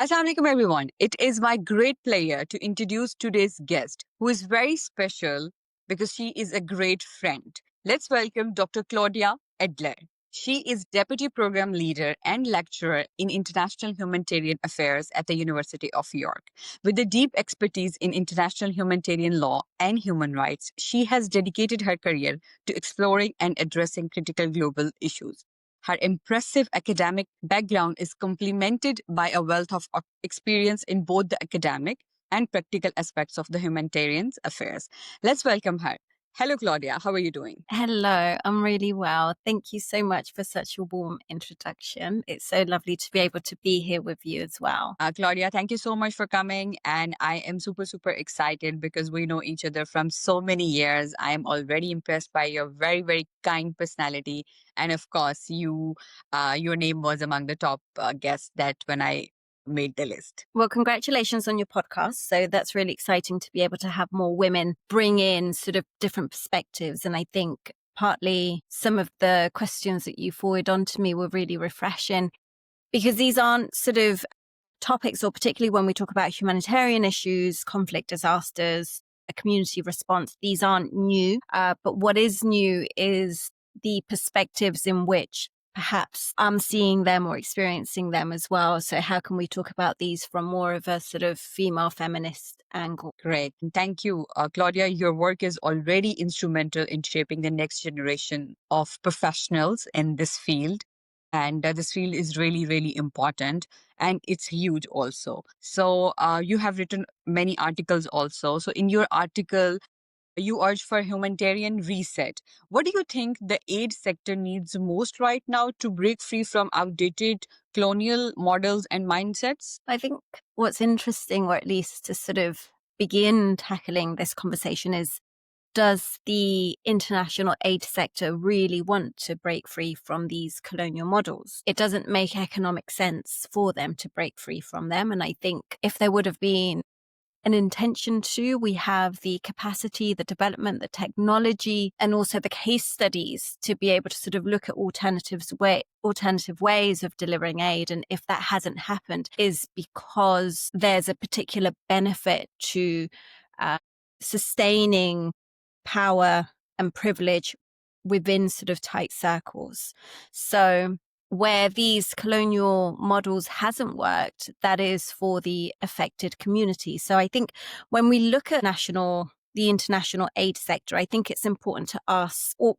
Assalamu alaikum, everyone. It is my great pleasure to introduce today's guest, who is very special because she is a great friend. Let's welcome Dr. Claudia Adler. She is Deputy Program Leader and Lecturer in International Humanitarian Affairs at the University of York. With a deep expertise in international humanitarian law and human rights, she has dedicated her career to exploring and addressing critical global issues. Her impressive academic background is complemented by a wealth of experience in both the academic and practical aspects of the humanitarian affairs. Let's welcome her. Hello, Claudia. How are you doing? Hello, I'm really well. Thank you so much for such a warm introduction. It's so lovely to be able to be here with you as well. Claudia, thank you so much for coming. And I am super, super excited because we know each other from so many years. I am already impressed by your very, very kind personality. And of course, your name was among the top guests that when I made the list. Well, congratulations on your podcast. So that's really exciting to be able to have more women bring in sort of different perspectives. And I think partly some of the questions that you forwarded on to me were really refreshing because these aren't sort of topics, or particularly when we talk about humanitarian issues, conflict, disasters, a community response, these aren't new. But what is new is the perspectives in which perhaps I'm seeing them or experiencing them as well. So how can we talk about these from more of a sort of female feminist angle? Great. Thank you, Claudia. Your work is already instrumental in shaping the next generation of professionals in this field. And this field is really, really important. And it's huge also. So you have written many articles also. So in your article, you urge for humanitarian reset. What do you think the aid sector needs most right now to break free from outdated colonial models and mindsets? I think what's interesting, or at least to sort of begin tackling this conversation, is does the international aid sector really want to break free from these colonial models? It doesn't make economic sense for them to break free from them. And I think if there would have been an intention to, we have the capacity, the development, the technology, and also the case studies to be able to sort of look at alternative ways of delivering aid. And if that hasn't happened, is because there's a particular benefit to sustaining power and privilege within sort of tight circles. So where these colonial models hasn't worked, that is for the affected community. So I think when we look at the international aid sector, I think it's important to ask, or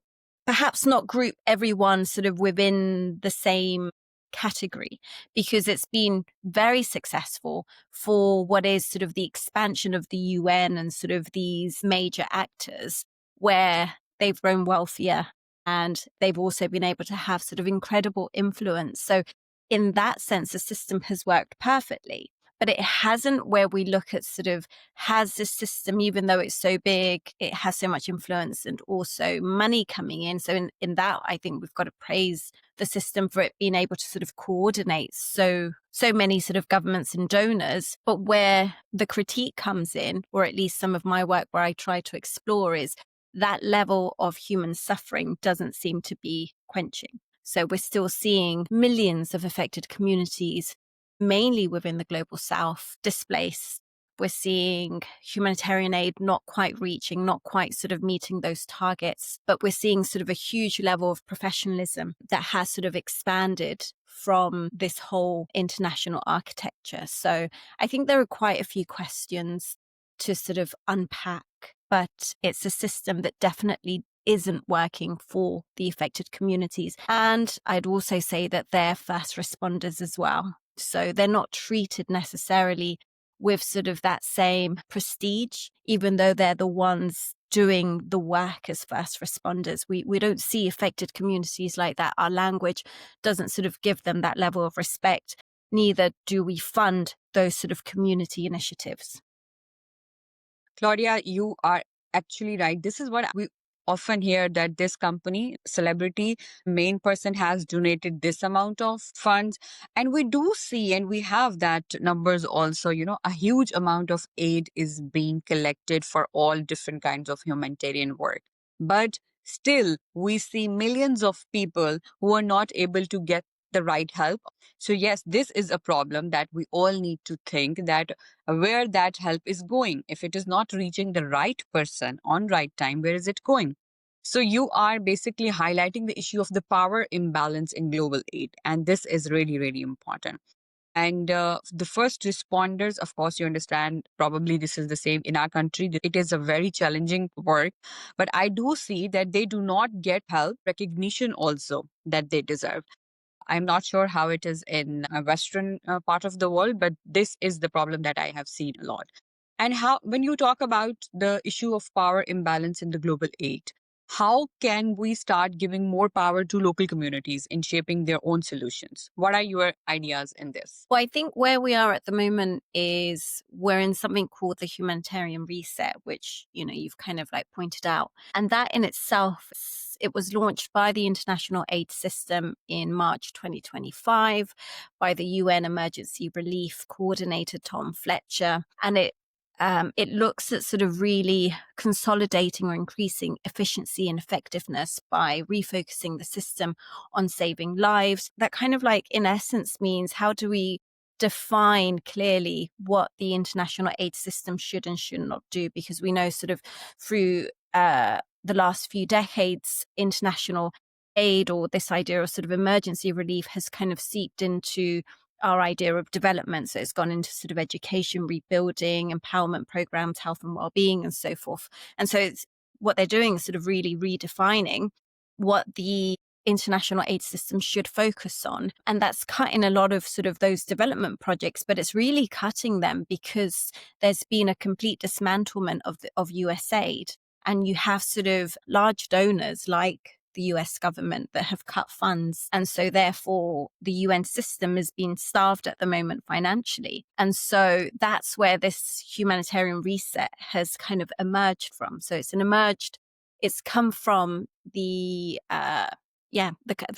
perhaps not group everyone sort of within the same category, because it's been very successful for what is sort of the expansion of the UN and sort of these major actors where they've grown wealthier and they've also been able to have sort of incredible influence. So in that sense, the system has worked perfectly. But it hasn't where we look at sort of, has this system, even though it's so big, it has so much influence and also money coming in. So in that, I think we've got to praise the system for it being able to sort of coordinate so many sort of governments and donors. But where the critique comes in, or at least some of my work where I try to explore, is that level of human suffering doesn't seem to be quenching. So we're still seeing millions of affected communities, mainly within the global south, displaced. We're seeing humanitarian aid not quite sort of meeting those targets, but we're seeing sort of a huge level of professionalism that has sort of expanded from this whole international architecture. So I think there are quite a few questions to sort of unpack, but it's a system that definitely isn't working for the affected communities. And I'd also say that they're first responders as well. So they're not treated necessarily with sort of that same prestige, even though they're the ones doing the work as first responders. We don't see affected communities like that. Our language doesn't sort of give them that level of respect. Neither do we fund those sort of community initiatives. Claudia, you are actually right. This is what we often hear, that this company, celebrity, main person has donated this amount of funds. And we do see, and we have that numbers also, a huge amount of aid is being collected for all different kinds of humanitarian work. But still, we see millions of people who are not able to get the right help. So yes, this is a problem that we all need to think that where that help is going. If it is not reaching the right person on right time, where is it going? So you are basically highlighting the issue of the power imbalance in global aid. And this is really, really important. And the first responders, of course, you understand, probably this is the same in our country. It is a very challenging work, but I do see that they do not get help, recognition also that they deserve. I'm not sure how it is in a Western part of the world, but this is the problem that I have seen a lot. And how, when you talk about the issue of power imbalance in the global aid, how can we start giving more power to local communities in shaping their own solutions? What are your ideas in this? Well, I think where we are at the moment is we're in something called the humanitarian reset, which, you've kind of like pointed out. And that in itself, it was launched by the international aid system in March 2025 by the UN Emergency Relief Coordinator, Tom Fletcher. And it looks at sort of really consolidating or increasing efficiency and effectiveness by refocusing the system on saving lives. That kind of like, in essence, means how do we define clearly what the international aid system should and should not do? Because we know sort of through the last few decades, international aid, or this idea of sort of emergency relief, has kind of seeped into our idea of development. So it's gone into sort of education, rebuilding, empowerment programs, health and well-being, and so forth. And so what they're doing is sort of really redefining what the international aid system should focus on. And that's cutting a lot of sort of those development projects, but it's really cutting them because there's been a complete dismantlement of US aid. And you have sort of large donors like the US government that have cut funds. And so therefore the UN system is being starved at the moment financially. And so that's where this humanitarian reset has kind of emerged from. So it's come from the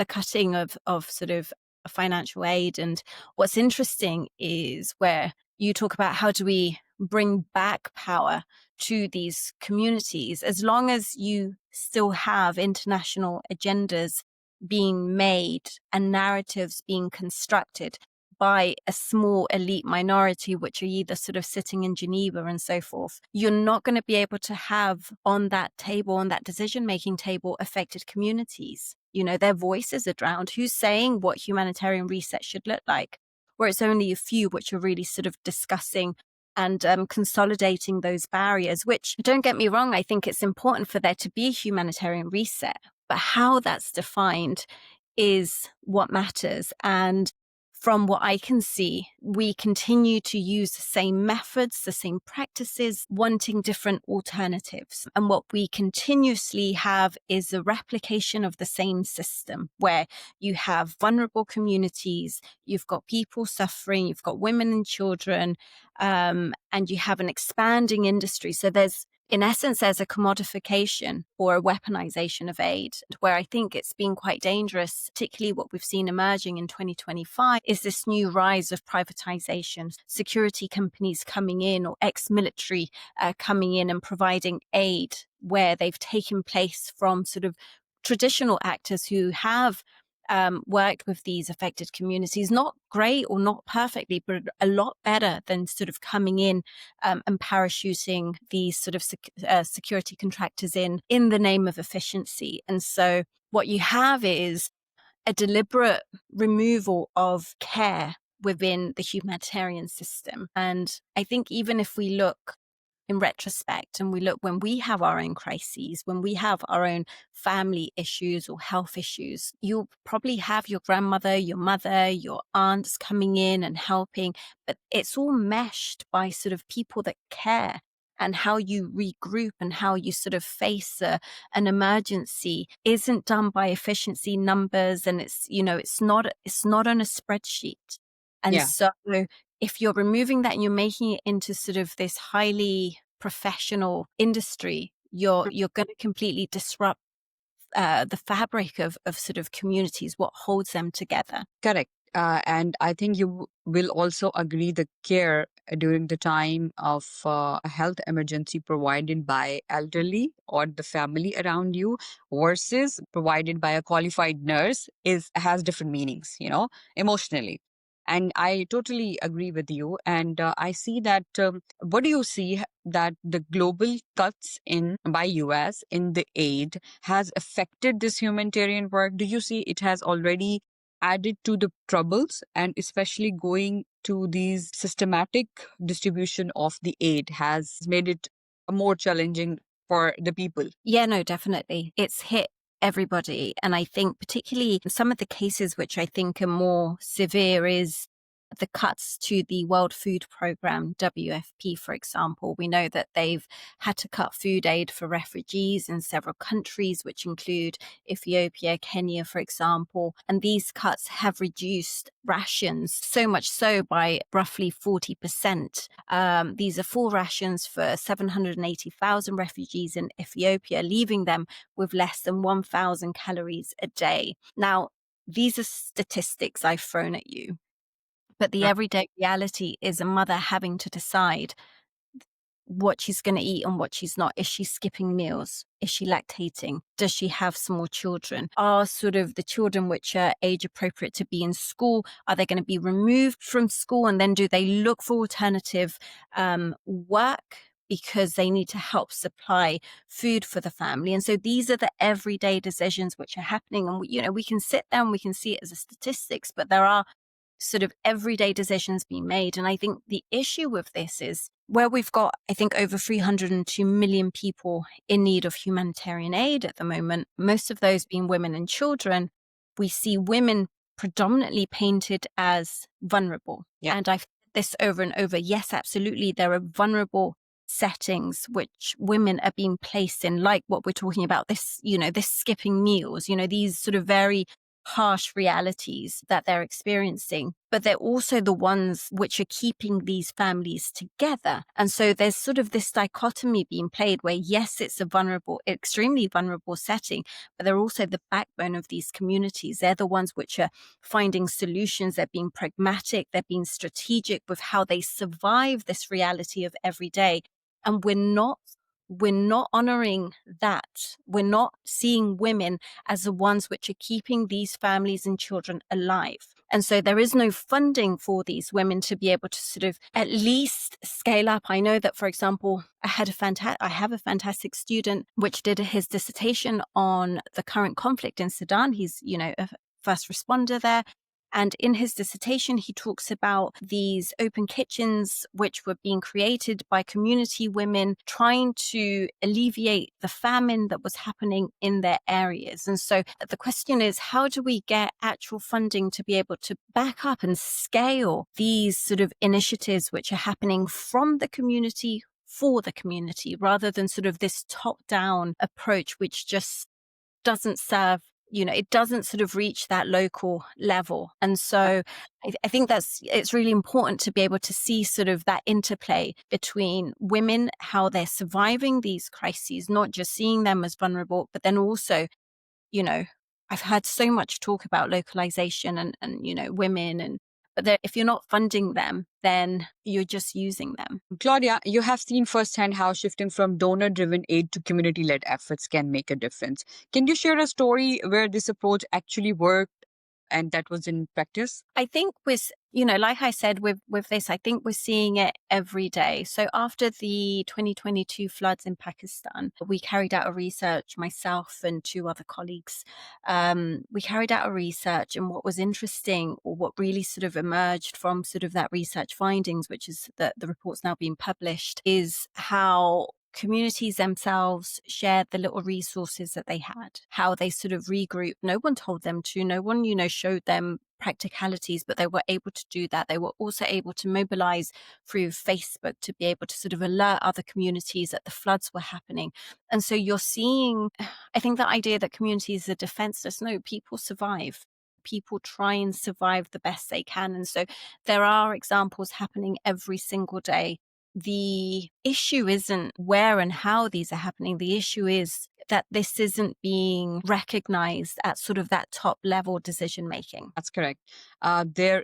cutting of sort of financial aid. And what's interesting is where you talk about how do we bring back power to these communities, as long as you still have international agendas being made and narratives being constructed by a small elite minority, which are either sort of sitting in Geneva and so forth, you're not going to be able to have on that table, on that decision-making table, affected communities. Their voices are drowned. Who's saying what humanitarian reset should look like? Where it's only a few which are really sort of discussing and consolidating those barriers, which, don't get me wrong, I think it's important for there to be a humanitarian reset, but how that's defined is what matters. And from what I can see, we continue to use the same methods, the same practices, wanting different alternatives. And what we continuously have is a replication of the same system where you have vulnerable communities, you've got people suffering, you've got women and children, and you have an expanding industry. So in essence, there's a commodification or a weaponization of aid, where I think it's been quite dangerous. Particularly what we've seen emerging in 2025 is this new rise of privatization, security companies coming in, or ex-military coming in and providing aid where they've taken place from sort of traditional actors who have worked with these affected communities, not great or not perfectly, but a lot better than sort of coming in and parachuting these sort of security contractors in the name of efficiency. And so what you have is a deliberate removal of care within the humanitarian system. And I think even if we look in retrospect and we look when we have our own crises, when we have our own family issues or health issues, you'll probably have your grandmother, your mother, your aunts coming in and helping, but it's all meshed by sort of people that care. And how you regroup and how you sort of face an emergency isn't done by efficiency numbers, and it's not on a spreadsheet. And so if you're removing that and you're making it into sort of this highly professional industry, you're going to completely disrupt the fabric of sort of communities, what holds them together. Correct. And I think you will also agree the care during the time of a health emergency provided by elderly or the family around you versus provided by a qualified nurse is has different meanings, emotionally. And I totally agree with you. And I see that. What do you see that the global cuts in by US in the aid has affected this humanitarian work? Do you see it has already added to the troubles, and especially going to these systematic distribution of the aid has made it more challenging for the people? Yeah, no, definitely. It's hit everybody. And I think particularly some of the cases which I think are more severe is the cuts to the World Food Programme, WFP, for example. We know that they've had to cut food aid for refugees in several countries, which include Ethiopia, Kenya, for example. And these cuts have reduced rations, so much so by roughly 40%. These are full rations for 780,000 refugees in Ethiopia, leaving them with less than 1,000 calories a day. Now, these are statistics I've thrown at you. But the everyday reality is a mother having to decide what she's going to eat and what she's not. Is she skipping meals? Is she lactating? Does she have small children? Are sort of the children which are age appropriate to be in school, are they going to be removed from school? And then do they look for alternative work because they need to help supply food for the family? And so these are the everyday decisions which are happening. And, we can sit there and we can see it as a statistics, but there are sort of everyday decisions being made. And I think the issue with this is where we've got, I think, over 302 million people in need of humanitarian aid at the moment, most of those being women and children, we see women predominantly painted as vulnerable. Yeah. And I've said this over and over. Yes, absolutely. There are vulnerable settings which women are being placed in, like what we're talking about, this skipping meals, these sort of very harsh realities that they're experiencing, but they're also the ones which are keeping these families together. And so there's sort of this dichotomy being played where, yes, it's a extremely vulnerable setting, but they're also the backbone of these communities. They're the ones which are finding solutions. They're being pragmatic. They're being strategic with how they survive this reality of every day. And we're not honoring that. We're not seeing women as the ones which are keeping these families and children alive. And so there is no funding for these women to be able to sort of at least scale up. I know that, for example, I have a fantastic student which did his dissertation on the current conflict in Sudan. He's, a first responder there. And in his dissertation, he talks about these open kitchens which were being created by community women trying to alleviate the famine that was happening in their areas. And so the question is, how do we get actual funding to be able to back up and scale these sort of initiatives which are happening from the community for the community, rather than sort of this top-down approach which just doesn't serve, it doesn't sort of reach that local level. And so I think it's really important to be able to see sort of that interplay between women, how they're surviving these crises, not just seeing them as vulnerable, but then also, I've heard so much talk about localization and women, but if you're not funding them, then you're just using them. Claudia, you have seen firsthand how shifting from donor-driven aid to community-led efforts can make a difference. Can you share a story where this approach actually worked and that was in practice? I think with, like I said, with this, I think we're seeing it every day. So after the 2022 floods in Pakistan, we carried out a research, myself and two other colleagues. We carried out a research, and what was interesting, or what really sort of emerged from sort of that research findings, which is the report's now being published, is how communities themselves shared the little resources that they had, how they sort of regrouped. No one told them to, no one, showed them practicalities, but they were able to do that. They were also able to mobilize through Facebook to be able to sort of alert other communities that the floods were happening. And so you're seeing, I think, the idea that communities are defenseless. No, people survive. People try and survive the best they can. And so there are examples happening every single day. The issue isn't where and how these are happening. The issue is that this isn't being recognized at sort of that top level decision making. That's correct. There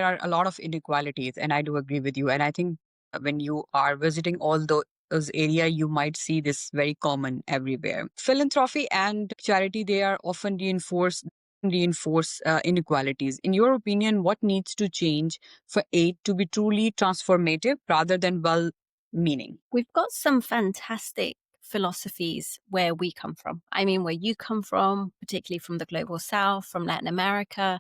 are a lot of inequalities, and I do agree with you. And I think when you are visiting all those area, you might see this very common everywhere. Philanthropy and charity, they are often reinforce inequalities. In your opinion, what needs to change for aid to be truly transformative rather than well-meaning? We've got some fantastic philosophies where we come from. I mean, where you come from, particularly from the global south, from Latin America,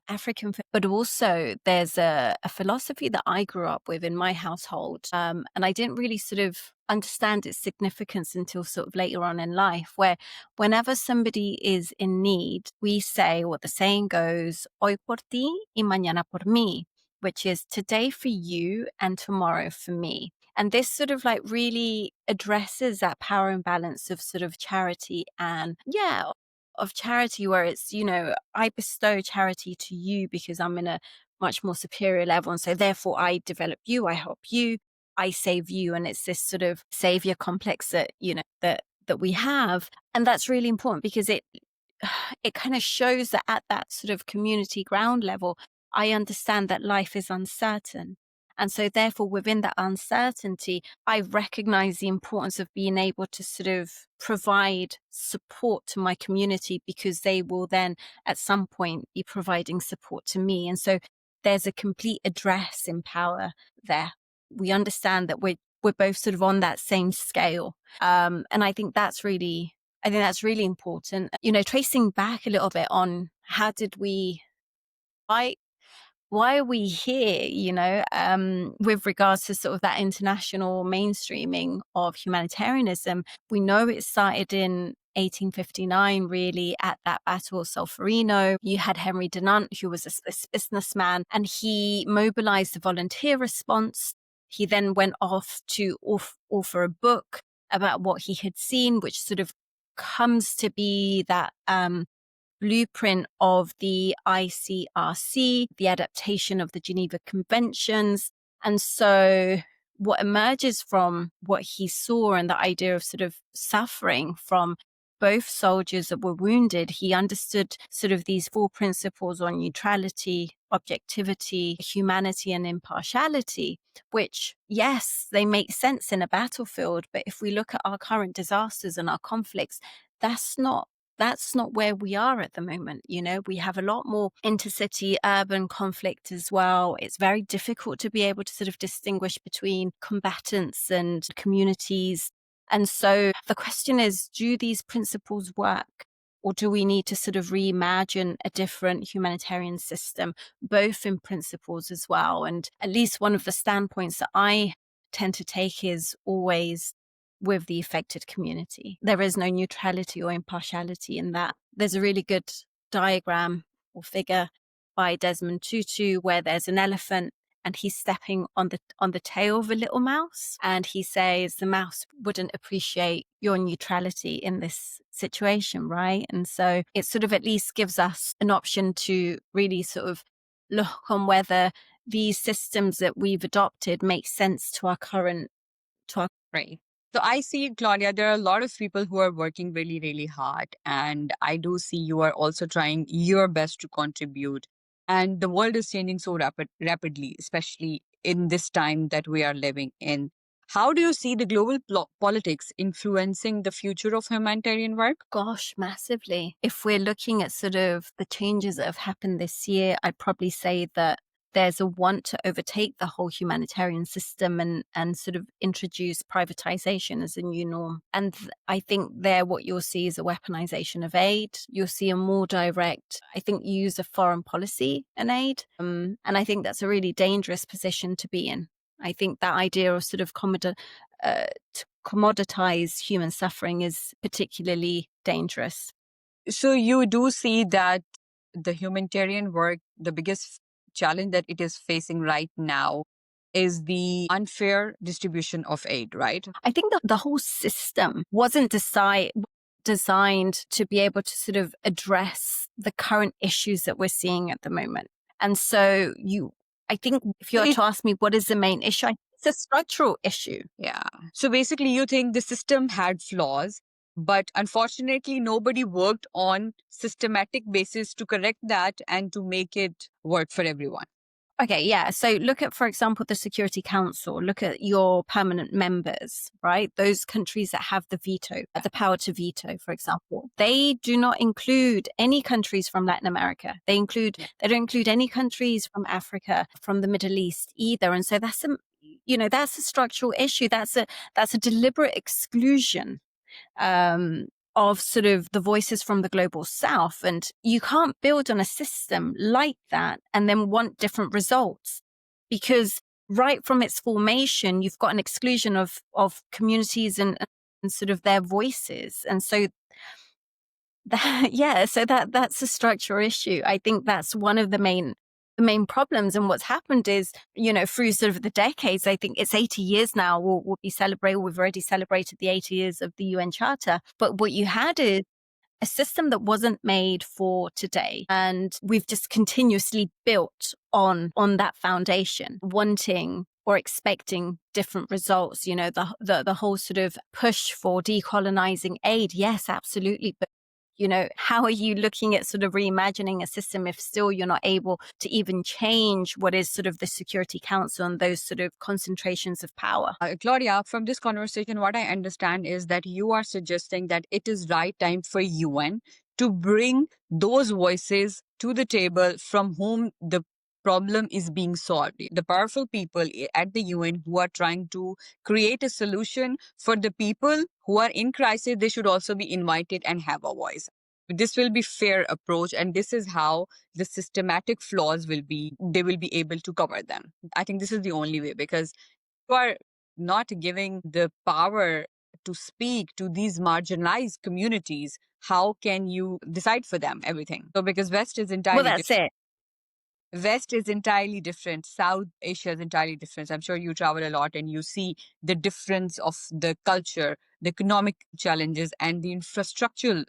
but also there's a philosophy that I grew up with in my household. And I didn't really sort of understand its significance until sort of later on in life, where whenever somebody is in need, we say what the saying goes, hoy por ti y mañana por mí, which is today for you and tomorrow for me. And this sort of like really addresses that power imbalance of sort of charity and, of charity, where it's, I bestow charity to you because I'm in a much more superior level. And so therefore I develop you, I help you, I save you. And it's this sort of savior complex that, that we have. And that's really important because it kind of shows that at that sort of community ground level, I understand that life is uncertain. And so therefore, within that uncertainty, I recognize the importance of being able to sort of provide support to my community because they will then at some point be providing support to me. And so there's a complete address in power there. We understand that we're both sort of on that same scale. And I think that's really important. Tracing back a little bit on why are we here, with regards to sort of that international mainstreaming of humanitarianism. We know it started in 1859, really, at that Battle of Solferino. You had Henry Dunant, who was a businessman, and he mobilized the volunteer response. He then went off to author a book about what he had seen, which sort of comes to be that blueprint of the ICRC, the adaptation of the Geneva Conventions. And so what emerges from what he saw and the idea of sort of suffering from both soldiers that were wounded, he understood sort of these 4 principles on neutrality, objectivity, humanity, and impartiality, which, yes, they make sense in a battlefield. But if we look at our current disasters and our conflicts, that's not where we are at the moment. We have a lot more intercity urban conflict as well. It's very difficult to be able to sort of distinguish between combatants and communities. And so the question is, do these principles work? Or do we need to sort of reimagine a different humanitarian system, both in principles as well? And at least one of the standpoints that I tend to take is always with the affected community. There is no neutrality or impartiality in that. There's a really good diagram or figure by Desmond Tutu where there's an elephant and he's stepping on the tail of a little mouse, and he says the mouse wouldn't appreciate your neutrality in this situation, right? And so it sort of at least gives us an option to really sort of look on whether these systems that we've adopted make sense to our current Right. So I see, Claudia, there are a lot of people who are working really, really hard. And I do see you are also trying your best to contribute. And the world is changing so rapidly, especially in this time that we are living in. How do you see the global politics influencing the future of humanitarian work? Gosh, massively. If we're looking at sort of the changes that have happened this year, I'd probably say that there's a want to overtake the whole humanitarian system and sort of introduce privatization as a new norm. And I think there what you'll see is a weaponization of aid. You'll see a more direct, I think, use of foreign policy and aid. And I think that's a really dangerous position to be in. I think that idea of sort of to commoditize human suffering is particularly dangerous. So you do see that the humanitarian work, the biggest challenge that it is facing right now is the unfair distribution of aid, right? I think that the whole system wasn't designed to be able to sort of address the current issues that we're seeing at the moment. And so I think if you were to ask me what is the main issue, it's a structural issue. Yeah. So basically you think the system had flaws But unfortunately, nobody worked on systematic basis to correct that and to make it work for everyone. Okay, yeah. So look at, for example, the Security Council. Look at your permanent members, right? Those countries that have the veto, the power to veto, for example. They do not include any countries from Latin America. They don't include any countries from Africa, from the Middle East either. And so that's that's a structural issue. That's a deliberate exclusion of sort of the voices from the global south. And you can't build on a system like that and then want different results, because right from its formation, you've got an exclusion of communities and sort of their voices. And so that's a structural issue. I think that's one of the main problems. And what's happened is, through sort of the decades, I think it's 80 years now, we'll be celebrating, we've already celebrated the 80 years of the UN Charter. But what you had is a system that wasn't made for today. And we've just continuously built on that foundation, wanting or expecting different results. The whole sort of push for decolonizing aid. Yes, absolutely. But how are you looking at sort of reimagining a system if still you're not able to even change what is sort of the Security Council and those sort of concentrations of power? Claudia, from this conversation, what I understand is that you are suggesting that it is right time for UN to bring those voices to the table from whom the problem is being solved. The powerful people at the UN who are trying to create a solution for the people who are in crisis, they should also be invited and have a voice. This will be fair approach, and this is how the systematic flaws they will be able to cover them. I think this is the only way, because you are not giving the power to speak to these marginalized communities. How can you decide for them everything? So because West is Well, entirely that's different. it. West is entirely different. South Asia is entirely different. I'm sure you travel a lot and you see the difference of the culture, the economic challenges, and the infrastructural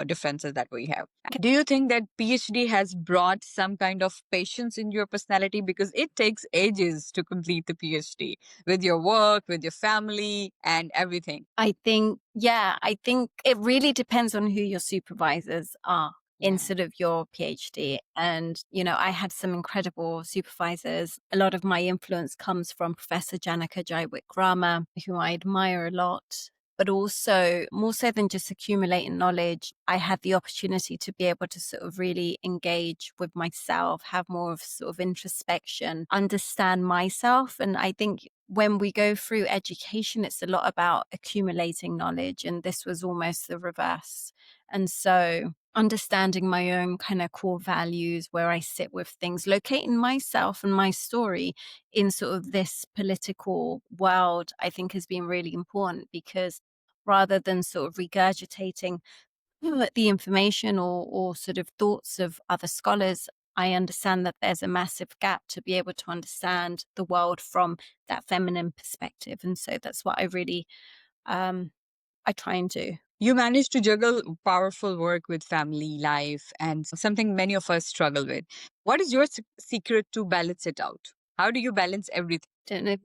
differences that we have. Do you think that PhD has brought some kind of patience in your personality? Because it takes ages to complete the PhD with your work, with your family, and everything. I think it really depends on who your supervisors are in sort of your PhD. And, I had some incredible supervisors. A lot of my influence comes from Professor 𝐄𝐩𝐢𝐬𝐬, who I admire a lot. But also, more so than just accumulating knowledge, I had the opportunity to be able to sort of really engage with myself, have more of sort of introspection, understand myself. And I think when we go through education, it's a lot about accumulating knowledge. And this was almost the reverse. And so understanding my own kind of core values, where I sit with things, locating myself and my story in sort of this political world, I think has been really important, because rather than sort of regurgitating the information or sort of thoughts of other scholars, I understand that there's a massive gap to be able to understand the world from that feminine perspective. And so that's what I really, I try and do. You manage to juggle powerful work with family life and something many of us struggle with. What is your secret to balance it out? How do you balance everything? Don't know.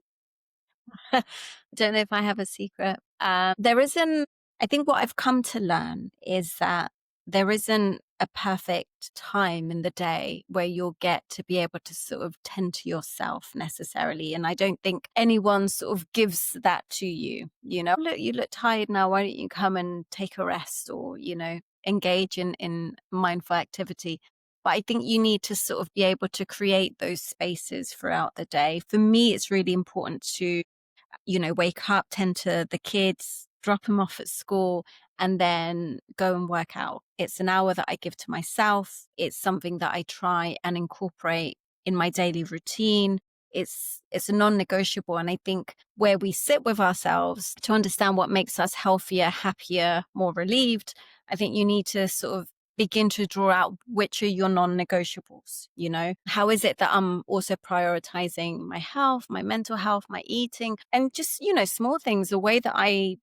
Don't know if I have a secret. There isn't, I think what I've come to learn is that there isn't a perfect time in the day where you'll get to be able to sort of tend to yourself necessarily. And I don't think anyone sort of gives that to you. Look, you look tired now. Why don't you come and take a rest, or, engage in mindful activity? But I think you need to sort of be able to create those spaces throughout the day. For me, it's really important to wake up, tend to the kids, drop them off at school, and then go and work out. It's an hour that I give to myself. It's something that I try and incorporate in my daily routine. It's a non-negotiable. And I think where we sit with ourselves to understand what makes us healthier, happier, more relieved, I think you need to sort of begin to draw out which are your non-negotiables. How is it that I'm also prioritizing my health, my mental health, my eating, and just small things. The way that I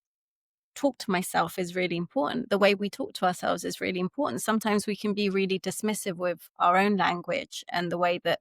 talk to myself is really important. The way we talk to ourselves is really important. Sometimes we can be really dismissive with our own language and the way that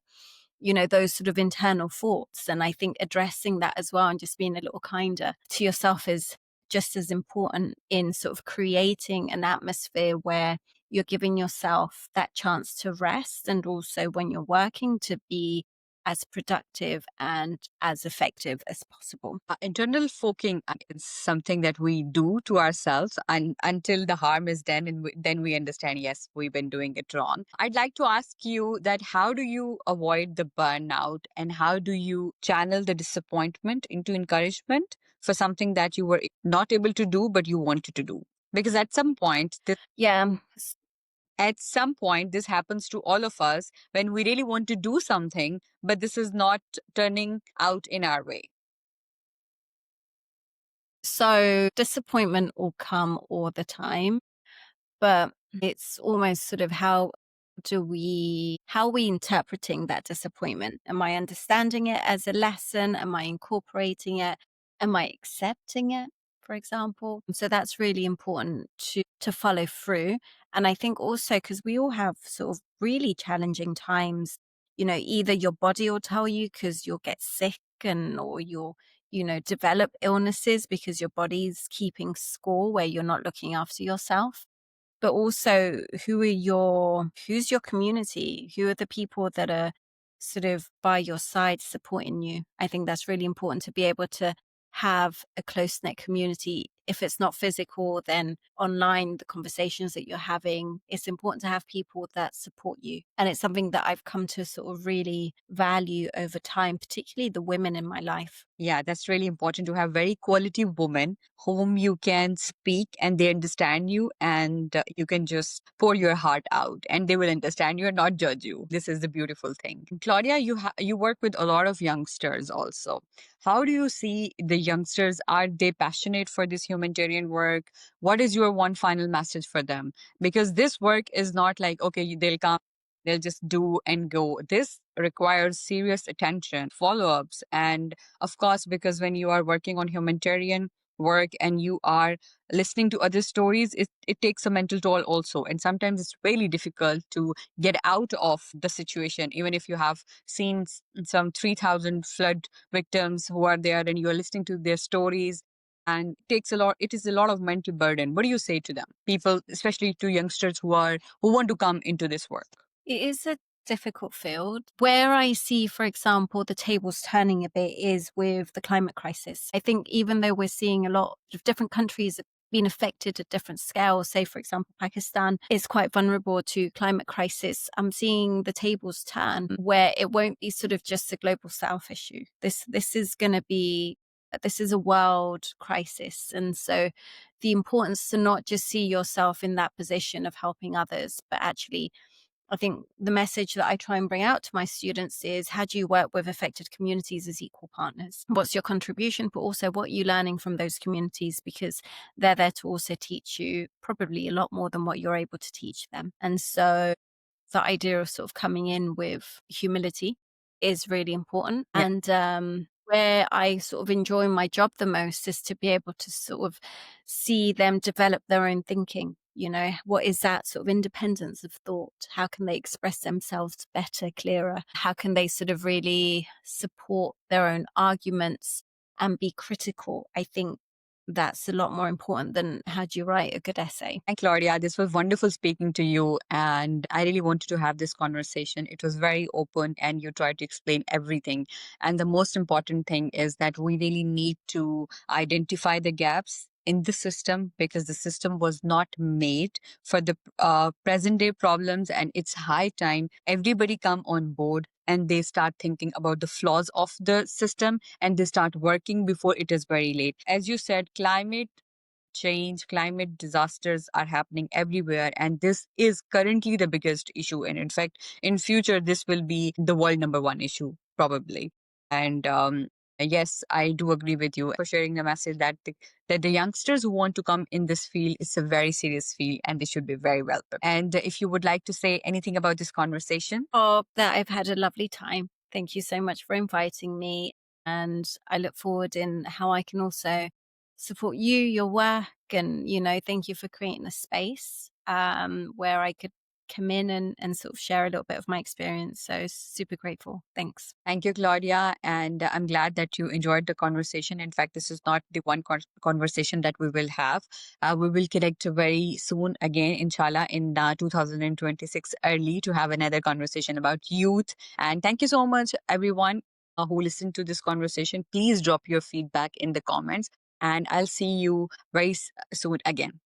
those sort of internal thoughts. And I think addressing that as well and just being a little kinder to yourself is just as important in sort of creating an atmosphere where you're giving yourself that chance to rest, and also when you're working to be as productive and as effective as possible. Internal focusing is something that we do to ourselves and until the harm is done, and then we understand, yes, we've been doing it wrong. I'd like to ask you that how do you avoid the burnout and how do you channel the disappointment into encouragement for something that you were not able to do but you wanted to do? Because Yeah. at some point this happens to all of us when we really want to do something, but this is not turning out in our way. So disappointment will come all the time, but it's almost sort of how are we interpreting that disappointment? Am I understanding it as a lesson? Am I incorporating it? Am I accepting it, for example? So that's really important to follow through. And I think also because we all have sort of really challenging times, either your body will tell you because you'll get sick, or you'll develop illnesses because your body's keeping score where you're not looking after yourself. But also, who's your community? Who are the people that are sort of by your side supporting you? I think that's really important to be able to have a close-knit community. If it's not physical, then online, the conversations that you're having, it's important to have people that support you. And it's something that I've come to sort of really value over time, particularly the women in my life. Yeah, that's really important to have very quality women whom you can speak and they understand you, and you can just pour your heart out and they will understand you and not judge you. This is the beautiful thing. Claudia, you work with a lot of youngsters also. How do you see the youngsters? Are they passionate for this humanitarian work? What is your one final message for them? Because this work is not like, okay, they'll come, they'll just do and go. This requires serious attention, follow-ups, and of course, because when you are working on humanitarian work and you are listening to other stories, it takes a mental toll also. And sometimes it's really difficult to get out of the situation, even if you have seen some 3,000 flood victims who are there and you are listening to their stories. And it is a lot of mental burden. What do you say to them? People, especially to youngsters who want to come into this work. It is a difficult field. Where I see, for example, the tables turning a bit is with the climate crisis. I think even though we're seeing a lot of different countries being affected at different scales, say, for example, Pakistan is quite vulnerable to climate crisis, I'm seeing the tables turn where it won't be sort of just a global south issue. This is a world crisis. And so the importance to not just see yourself in that position of helping others, but actually I think the message that I try and bring out to my students is, how do you work with affected communities as equal partners? What's your contribution, but also what are you learning from those communities? Because they're there to also teach you probably a lot more than what you're able to teach them. And so the idea of sort of coming in with humility is really important. Yeah. And where I sort of enjoy my job the most is to be able to sort of see them develop their own thinking. What is that sort of independence of thought? How can they express themselves better, clearer? How can they sort of really support their own arguments and be critical? I think that's a lot more important than how do you write a good essay. Hi, Claudia. This was wonderful speaking to you. And I really wanted to have this conversation. It was very open and you tried to explain everything. And the most important thing is that we really need to identify the gaps in the system because the system was not made for the present day problems. And it's high time everybody come on board and they start thinking about the flaws of the system and they start working before it is very late. As you said, climate change, climate disasters are happening everywhere, and this is currently the biggest issue. And in fact, in future, this will be the world number one issue, probably. And yes, I do agree with you for sharing the message that the youngsters who want to come in this field, it's a very serious field, and they should be very well prepared. And if you would like to say anything about this conversation. Oh, that I've had a lovely time. Thank you so much for inviting me. And I look forward in how I can also support you, your work. And, thank you for creating a space where I could come in and sort of share a little bit of my experience. So super grateful. Thanks. Thank you, Claudia. And I'm glad that you enjoyed the conversation. In fact, this is not the one conversation that we will have. We will connect very soon again, inshallah, in 2026 early to have another conversation about youth. And thank you so much, everyone who listened to this conversation. Please drop your feedback in the comments, and I'll see you very soon again.